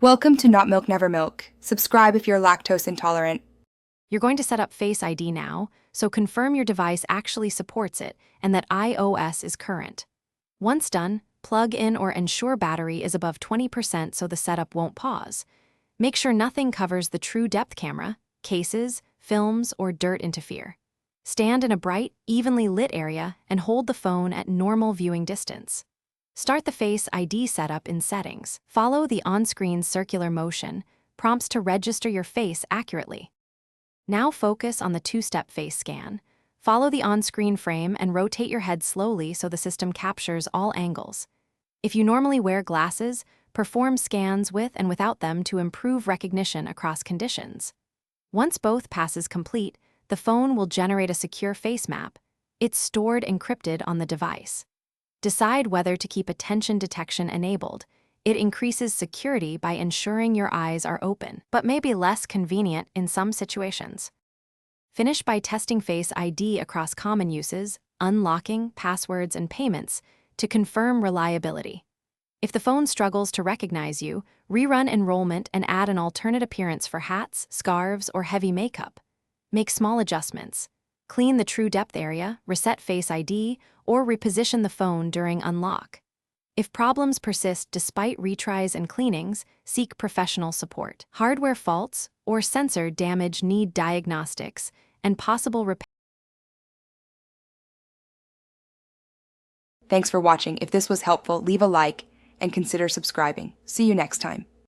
Welcome to Not Milk Never Milk. Subscribe if you're lactose intolerant. You're going to set up Face ID now, so confirm your device actually supports it and that iOS is current. Once done, plug in or ensure battery is above 20% so the setup won't pause. Make sure nothing covers the true depth camera, cases, films, or dirt interfere. Stand in a bright, evenly lit area and hold the phone at normal viewing distance. Start the Face ID setup in Settings. Follow the on-screen circular motion, prompts to register your face accurately. Now focus on the two-step face scan. Follow the on-screen frame and rotate your head slowly so the system captures all angles. If you normally wear glasses, perform scans with and without them to improve recognition across conditions. Once both passes complete, the phone will generate a secure face map. It's stored encrypted on the device. Decide whether to keep attention detection enabled. It increases security by ensuring your eyes are open, but may be less convenient in some situations. Finish by testing Face ID across common uses, unlocking, passwords, and payments to confirm reliability. If the phone struggles to recognize you, rerun enrollment and add an alternate appearance for hats, scarves, or heavy makeup. Make small adjustments. Clean the true depth area, reset Face ID, or reposition the phone during unlock. If problems persist despite retries and cleanings, seek professional support. Hardware faults or sensor damage need diagnostics and possible repair. Thanks for watching. If this was helpful, leave a like and consider subscribing. See you next time.